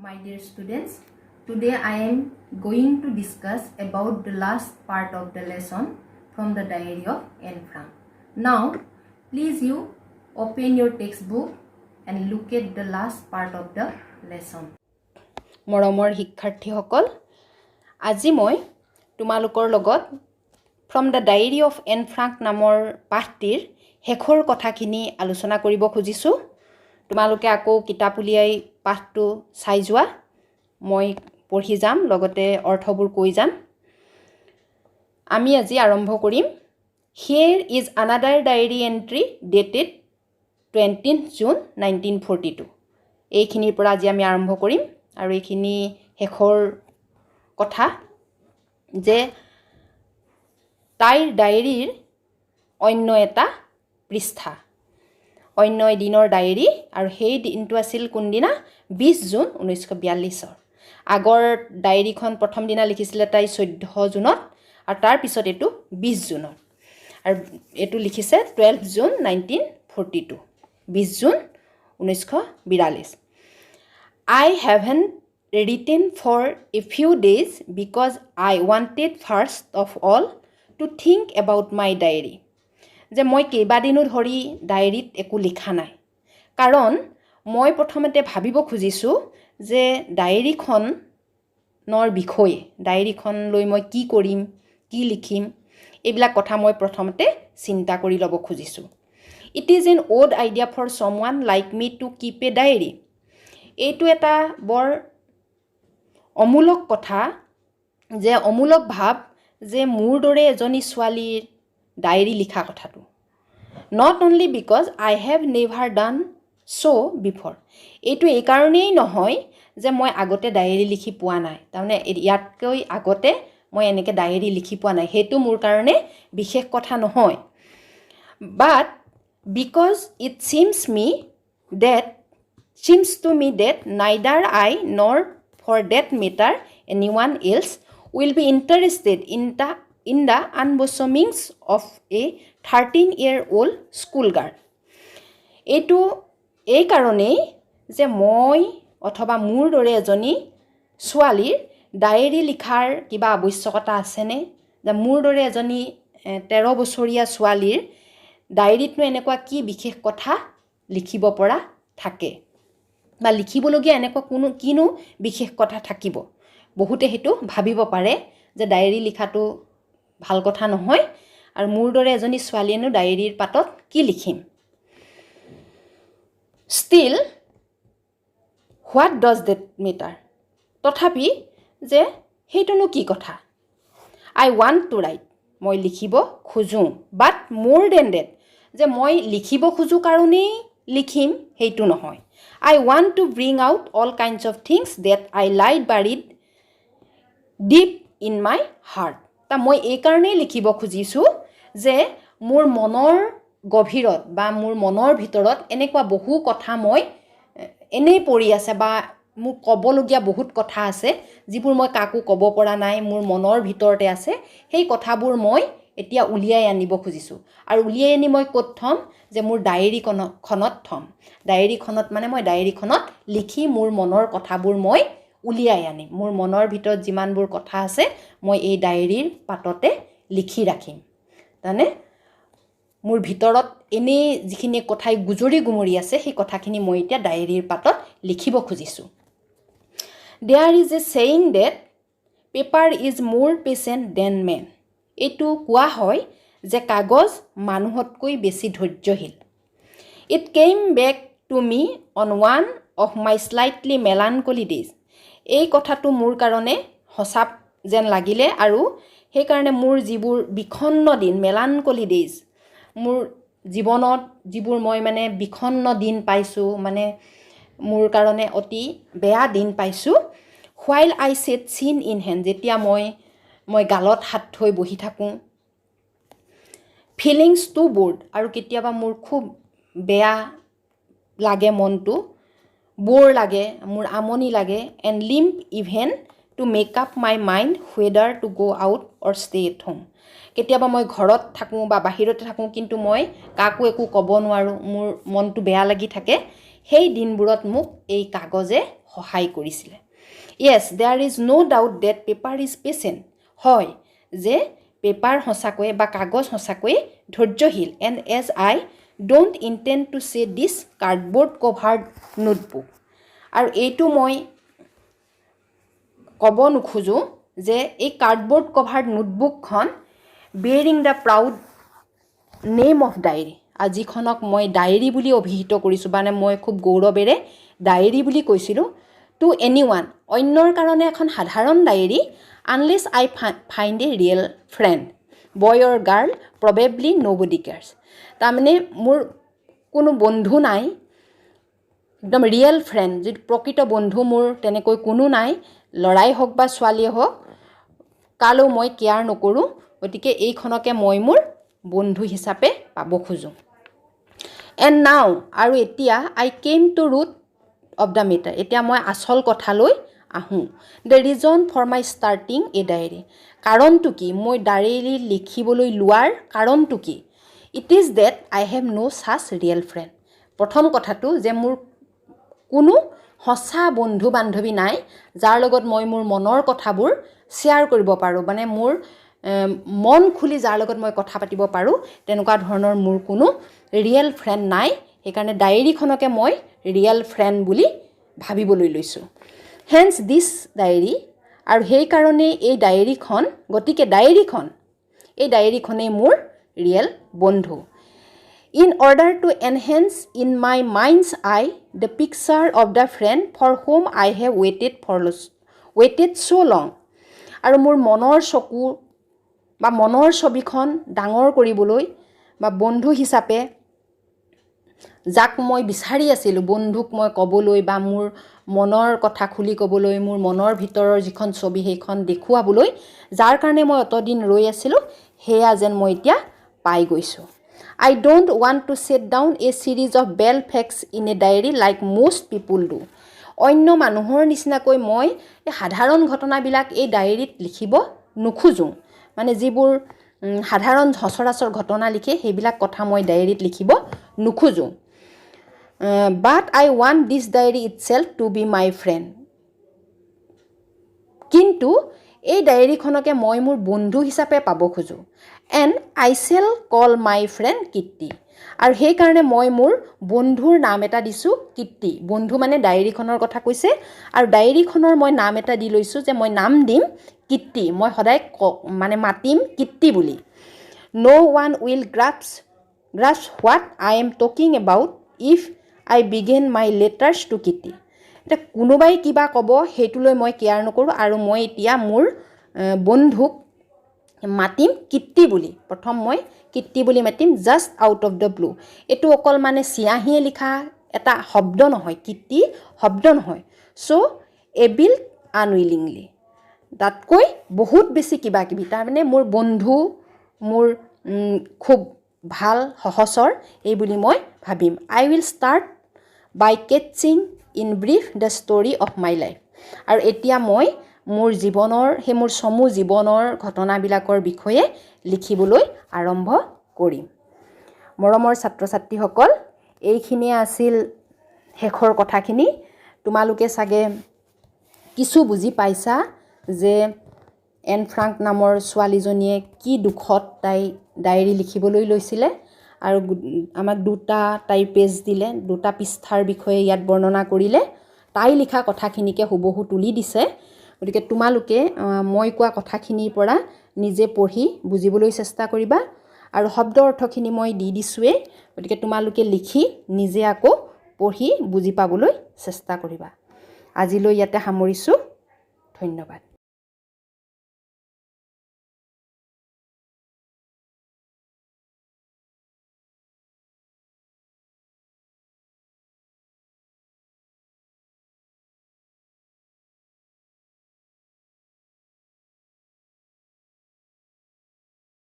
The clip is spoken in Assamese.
My dear students, today I am going to discuss about the last part of the lesson from the diary of Anne Frank. Now, please you open your textbook and look at the last part of the lesson. মৰমৰ শিক্ষাৰ্থীসকল আজি মই তোমালোকৰ লগত from the diary of Anne Frank নামৰ পাঠটিৰ শেষৰ কথাখিনি আলোচনা কৰিব খুজিছো তোমালোকে আকৌ কিতাপ উলিয়াই পাঠটো চাই যোৱা মই পঢ়ি যাম লগতে অৰ্থবোৰ কৈ যাম আমি আজি আৰম্ভ কৰিম Here is another diary entry dated 20th June 1942 এইখিনিৰ পৰা আজি আমি আৰম্ভ কৰিম আৰু এইখিনি শেষৰ কথা যে তাইৰ ডায়েৰীৰ অন্য এটা পৃষ্ঠা অন্য এদিনৰ ডায়েৰী আৰু সেই দিনটো আছিল কোনদিনা 20 জুন 1942 আগৰ ডায়েৰীখন প্ৰথম দিনা লিখিছিলে তাই 14 জুনত আৰু তাৰ পিছত এটো 20 জুনত আৰু এটো লিখিছে 12 June 1942 20 June 1942 I haven't written for a few days because I wanted first of all to think about my diary. যে মই কেইবাদিনো ধৰি ডায়েৰীত একো লিখা নাই কাৰণ মই প্ৰথমতে ভাবিব খুজিছো যে ডায়েৰীখনৰ বিষয়ে ডায়েৰীখন লৈ মই কি কৰিম কি লিখিম এইবিলাক কথা মই প্ৰথমতে চিন্তা কৰি ল'ব খুজিছো It is an odd idea for someone like me to keep a diary. এইটো এটা বৰ অমূলক কথা যে অমূলক ভাব যে মোৰ দৰে এজনী ছোৱালীৰ ডায়েৰী লিখা কথাটো Not only because I have never done so before. এইটো এই কাৰণেই নহয় যে মই আগতে ডায়েৰী লিখি পোৱা নাই তাৰমানে ইয়াতকৈ আগতে মই এনেকৈ ডায়েৰী লিখি পোৱা নাই হেতু মোৰ কাৰণে বিশেষ কথা নহয় But because it seems to me that neither I nor for that matter anyone else will be interested in the unbosomings of a 13-year-old schoolgirl. এইটো এই কাৰণেই যে মই অথবা মোৰ দৰে এজনী ছোৱালীৰ ডায়েৰী লিখাৰ কিবা আৱশ্যকতা আছেনে যে মোৰ দৰে এজনী 13 বছৰীয়া ছোৱালীৰ ডায়েৰীতনো এনেকুৱা কি বিশেষ কথা লিখিব পৰা থাকে বা লিখিবলগীয়া এনেকুৱা কিনো বিশেষ কথা থাকিব বহুতে হেতু ভাবিব পাৰে যে ডায়েৰী লিখাটো ভাল কথা নহয় আৰু মোৰ দৰে এজনী ছোৱালীয়েনো ডায়েৰীৰ পাতত কি লিখিম Still what does that matter তথাপি যে হেতুনো কি কথা I want to write মই লিখিব খুজো but more than that যে মই লিখিব খুজো কাৰণেই লিখিম হেতু নহয় I want to bring out all kinds of things that I lie buried deep in my heart তা মই এই কাৰণেই লিখিব খুজিছো যে মোৰ মনৰ গভীৰত বা মোৰ মনৰ ভিতৰত এনেকুৱা বহু কথা মই এনেই পৰি আছে বা মোৰ ক'বলগীয়া বহুত কথা আছে যিবোৰ মই কাকো ক'ব পৰা নাই মোৰ মনৰ ভিতৰতে আছে সেই কথাবোৰ মই এতিয়া উলিয়াই আনিব খুজিছো আৰু উলিয়াই আনি মই ক'ত থম যে মোৰ ডায়েৰীখনত থম ডায়েৰীখনত মানে মই ডায়েৰীখনত লিখি মোৰ মনৰ কথাবোৰ মই উলিয়াই আনিম মোৰ মনৰ ভিতৰত যিমানবোৰ কথা আছে মই এই ডায়েৰীৰ পাততে লিখি ৰাখিম তানে মোৰ ভিতৰত এনে যিখিনি কথাই গুজৰি গুমৰি আছে সেই কথাখিনি মই এতিয়া ডায়েৰীৰ পাতত লিখিব খুজিছো There is a saying that paper is more patient than man. এইটো কোৱা হয় যে কাগজ মানুহতকৈ বেছি ধৈৰ্যশীল It came back to me on one of my slightly melancholy days. এই কথাটো মোৰ কাৰণে হসা যেন লাগিলে আৰু সেই কাৰণে মোৰ যিবোৰ বিখন্ন দিন melancholy days মোৰ জীৱনত যিবোৰ মই মানে বিখন্ন দিন পাইছো মানে মোৰ কাৰণে অতি বেয়া দিন পাইছো while I sat chin in hand যেতিয়া মই গালত হাত থৈ বহি থাকো feelings too bored আৰু কেতিয়াবা মোৰ খুব বেয়া লাগে মনটো বৰ লাগে মোৰ আমনি লাগে and limp even to make up my mind whether to go out or stay at home কেতিয়াবা মই ঘৰত থাকো বা বাহিৰতে থাকো কিন্তু মই কাকো একো ক'ব নোৱাৰো মোৰ মনটো বেয়া লাগি থাকে সেই দিনবোৰত মোক এই কাগজে সহায় কৰিছিলে yes there is no' doubt that paper is patient হয় যে পেপাৰ সঁচাকৈয়ে বা কাগজ সঁচাকৈয়ে ধৈৰ্যশীল and as I don't intend to say this cardboard covered notebook আৰু এইটো মই ক'ব নোখোজোঁ যে এই কাৰ্ডবৰ্ড কভাৰ্ড নোটবুকখন bearing the proud name of diary আৰু যিখনক মই ডায়েৰী বুলি অভিহিত কৰিছোঁ মানে মই খুব গৌৰৱেৰে ডায়েৰী বুলি কৈছিলোঁ টু এনি ওৱান অন্যৰ কাৰণে এখন সাধাৰণ ডায়েৰী আনলেছ আই ফাইণ্ড এ ৰিয়েল ফ্ৰেণ্ড বয় অৰ গাৰ্ল প্ৰবেবলি ন'বডি কেয়াৰ্ছ তাৰমানে মোৰ কোনো বন্ধু নাই একদম ৰিয়েল ফ্ৰেণ্ড যিটো প্ৰকৃত বন্ধু মোৰ তেনেকৈ কোনো নাই ল'ৰাই হওক বা ছোৱালীয়ে হওক কালৈও মই কেয়াৰ নকৰোঁ গতিকে এইখনকে মই মোৰ বন্ধু হিচাপে পাব খোজোঁ এণ্ড নাও আৰু এতিয়া I came to root of the matter এতিয়া মই আচল কথালৈ আহোঁ the reason for my starting a diary কাৰণটো কি মই ডায়েৰী লিখিবলৈ লোৱাৰ কাৰণটো কি it is that I have no' such real friend প্ৰথম কথাটো যে মোৰ কোনো সঁচা বন্ধু বান্ধৱী নাই যাৰ লগত মই মোৰ মনৰ কথাবোৰ শ্বেয়াৰ কৰিব পাৰোঁ মানে মোৰ মন খুলি যাৰ লগত মই কথা পাতিব পাৰোঁ তেনেকুৱা ধৰণৰ মোৰ কোনো ৰিয়েল ফ্ৰেণ্ড নাই সেইকাৰণে ডায়েৰীখনকে মই ৰিয়েল ফ্ৰেণ্ড বুলি ভাবিবলৈ লৈছোঁ হেন্স দিছ ডায়েৰী আৰু সেইকাৰণে এই ডায়েৰীখন গতিকে এই ডায়েৰীখনেই মোৰ ৰিয়েল বন্ধু In order to enhance in my mind's eye the picture of the friend for whom I have waited so long আৰু মোৰ মনৰ চকু বা মনৰ ছবিখন ডাঙৰ কৰিবলৈ বা বন্ধু হিচাপে যাক মই বিচাৰি আছিলোঁ বন্ধুক মই ক'বলৈ বা মোৰ মনৰ কথা খুলি ক'বলৈ মোৰ মনৰ ভিতৰৰ যিখন ছবি সেইখন দেখুৱাবলৈ যাৰ কাৰণে মই অতদিন ৰৈ আছিলোঁ সেয়া যেন মই এতিয়া পাই গৈছোঁ I don't want to set down a series of bell facts in a diary like most people do. অন্য মানুহৰ নিচিনাকৈ মই এই সাধাৰণ ঘটনাবিলাক এই ডায়েৰীত লিখিব নোখোজোঁ মানে যিবোৰ সাধাৰণ সচৰাচৰ ঘটনা লিখে সেইবিলাক কথা মই ডায়েৰীত লিখিব নোখোজোঁ but I want this diary itself to be my friend. কিন্তু এই ডায়েৰীখনকে মই মোৰ বন্ধু হিচাপে পাব খোজোঁ and I shall call my friend Kirti আৰু সেইকাৰণে মই মোৰ বন্ধুৰ নাম এটা দিছোঁ কীৰ্তি বন্ধু মানে ডায়েৰীখনৰ কথা কৈছে আৰু ডায়েৰীখনৰ মই নাম এটা দি লৈছোঁ যে মই নাম দিম কীৰ্তি মই সদায় মানে মাতিম কীৰ্তি বুলি no' one will grasp what I am talking about if I begin my letters to Kirti এতিয়া কোনোবাই কিবা ক'ব সেইটোলৈ মই কেয়াৰ নকৰোঁ আৰু মই এতিয়া মোৰ বন্ধুক মাতিম কীৰ্তি বুলি প্ৰথম মই কীৰ্তি বুলি মাতিম just out of the blue এইটো অকল মানে চিয়াহীয়ে লিখা এটা শব্দ নহয় কীৰ্তি শব্দ নহয় চ' এবিল আনউইলিংলি তাতকৈ বহুত বেছি কিবা কিবি তাৰমানে মোৰ বন্ধু মোৰ খুব ভাল সহচৰ এই বুলি মই ভাবিম আই উইল ষ্টাৰ্ট বাই কেটচিং in brief the story of my life আৰু এতিয়া মই মোৰ জীৱনৰ সেই মোৰ চমু জীৱনৰ ঘটনাবিলাকৰ বিষয়ে লিখিবলৈ আৰম্ভ কৰিম মৰমৰ ছাত্ৰ ছাত্ৰীসকল এইখিনিয়ে আছিল শেষৰ কথাখিনি তোমালোকে চাগে কিছু বুজি পাইছা যে এন ফ্ৰাংক নামৰ ছোৱালীজনীয়ে কি দুখত তাই ডায়েৰী লিখিবলৈ লৈছিলে আৰু আমাক তাইৰ পেজ দিলে 2টা পৃষ্ঠাৰ বিষয়ে ইয়াত বৰ্ণনা কৰিলে তাই লিখা কথাখিনিকে হুবহু তুলি দিছে গতিকে তোমালোকে মই কোৱা কথাখিনিৰ পৰা নিজে পঢ়ি বুজিবলৈ চেষ্টা কৰিবা আৰু শব্দ অৰ্থখিনি মই দি দিছোঁৱেই গতিকে তোমালোকে লিখি নিজে আকৌ পঢ়ি বুজি পাবলৈ চেষ্টা কৰিবা আজিলৈ ইয়াতে সামৰিছোঁ ধন্যবাদ